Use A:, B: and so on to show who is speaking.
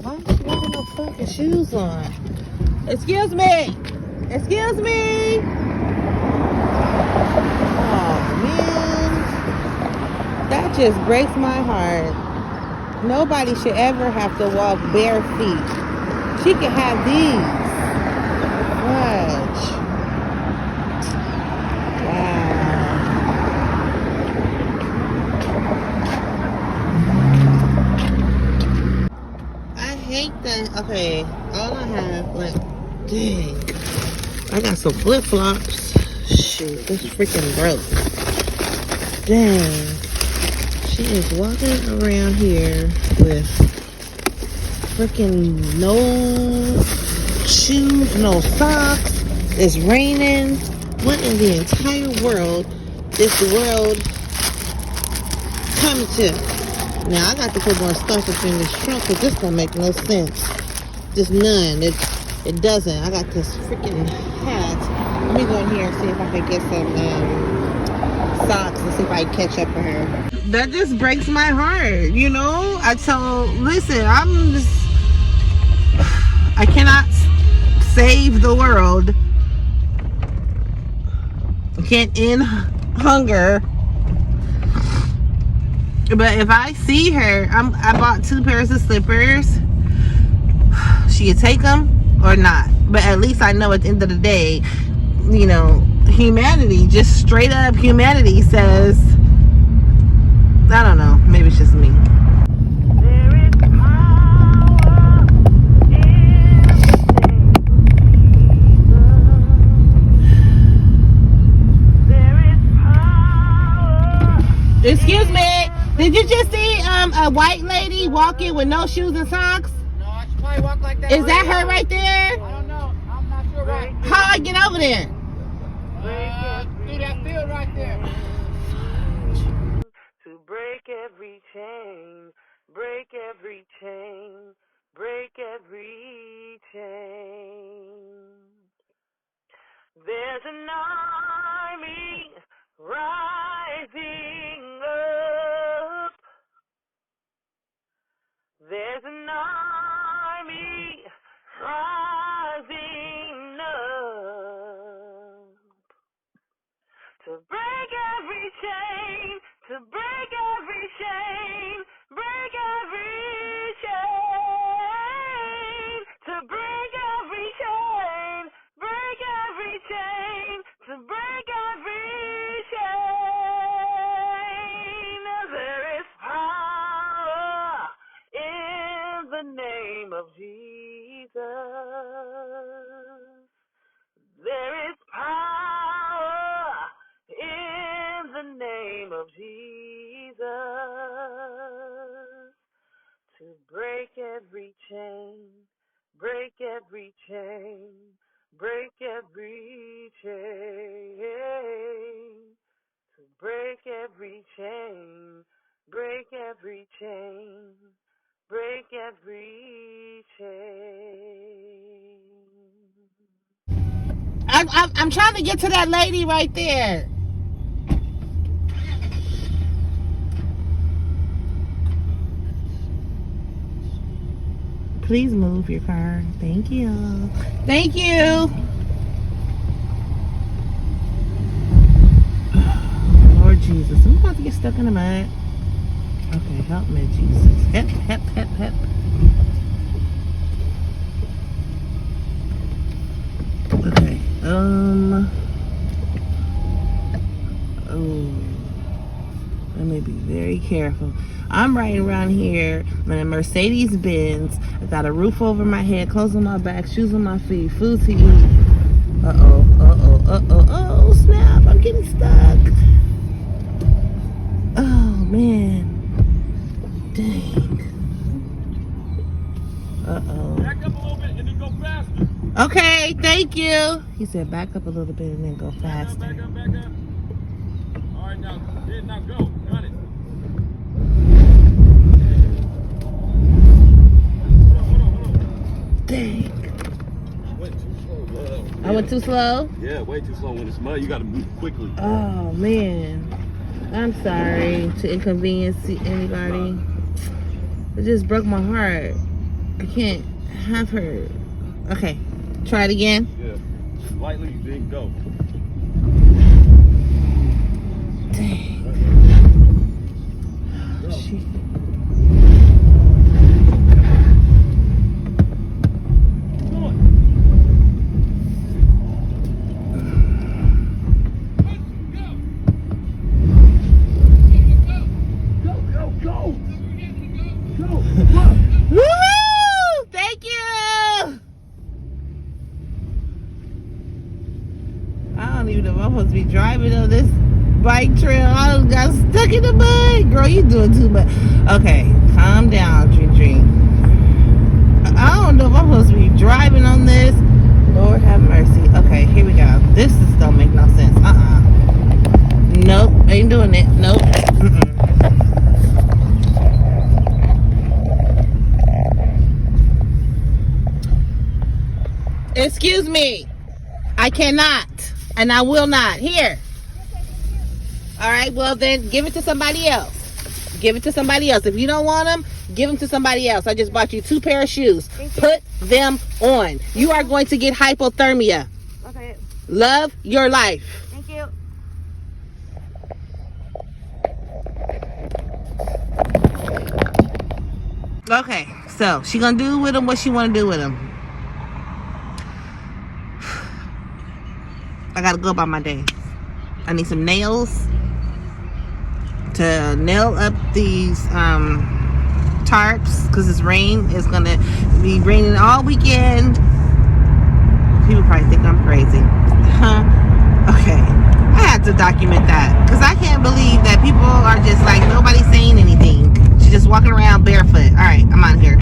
A: Why is she having no fucking shoes on? Excuse me! Excuse me! Oh, man. That just breaks my heart. Nobody should ever have to walk bare feet. She can have these. Watch. Wow. I hate that. Okay, all I have, like, dang. I got some flip flops. Shoot, this freaking broke. Dang. She is walking around here with freaking no shoes, no socks. It's raining. What in the entire world is the world coming to? Now I got to put more stuff up in this trunk because this don't make no sense. Just none. It doesn't. I got this freaking hat. Let me go in here and see if I can get some socks and see if I can catch up with her. That just breaks my heart, you know? Listen, I cannot save the world. I can't end hunger. But if I see her, I bought 2 pairs of slippers. She'll take them or not. But at least I know at the end of the day, you know, humanity, just straight up humanity says, I don't know, maybe it's just me. There is power in there is power. Excuse me, did you just see a white lady walking with no shoes and socks?
B: No, she probably walk like that.
A: Is that her right there?
B: I don't know. I'm not sure why.
A: How I get over there?
B: Through that field right there.
A: To break every chain, break every chain, break every chain. There's an army rising up. There's an army rising up. To break every chain, to break every chain, break every chain, to break every chain, break every chain, to break every chain. There is power in the name of Jesus. There is power in the name of Jesus to break every chain, break every chain, break every chain, to break every chain, break every chain, break every chain. I'm trying to get to that lady right there. Please move your car. Thank you. Thank you. Lord Jesus, I'm about to get stuck in the mud. Okay, help me, Jesus. Hep, hep, hep, hep. Okay. Let me be very careful. I'm riding around here in a Mercedes Benz. I got a roof over my head, clothes on my back, shoes on my feet, food to eat. Oh, snap. I'm getting stuck. Oh, man. Dang.
C: Back up a little bit and then go faster.
A: Okay, thank you. He said back up a little bit and then go faster.
C: Back up. All right, now go. Got it. Hold on.
A: Dang.
C: Went too slow.
A: I went too slow?
C: Yeah, way too slow. When it's mud, you got to move quickly.
A: Oh, man. I'm sorry to inconvenience anybody. It just broke my heart. I can't have her. Okay, try it again.
C: Yeah. Lightly, then go.
A: Dang. She...
C: Come on. Go.
A: Woo! Thank you! I don't even know if I'm supposed to be driving on this bike trail. I done got stuck in the mud. Girl, you doing too much. Okay, calm down, Dream. I don't know if I'm supposed to be driving on this. Lord have mercy. Okay, here we go. This just don't make no sense. Nope, ain't doing it. Nope. Excuse me. I cannot. And I will not. Here. All right, well then give it to somebody else. Give it to somebody else. If you don't want them, give them to somebody else. I just bought you 2 pair of shoes. Put them on. You are going to get hypothermia.
D: Okay.
A: Love your life.
D: Thank you.
A: Okay, so she gonna do with them what she wanna do with them. I gotta go about my day. I need some nails to nail up these tarps because this rain is gonna be raining all weekend. People probably think I'm crazy. Okay, I have to document that because I can't believe that people are just like nobody's saying anything. She's just walking around barefoot. All right, I'm out of here.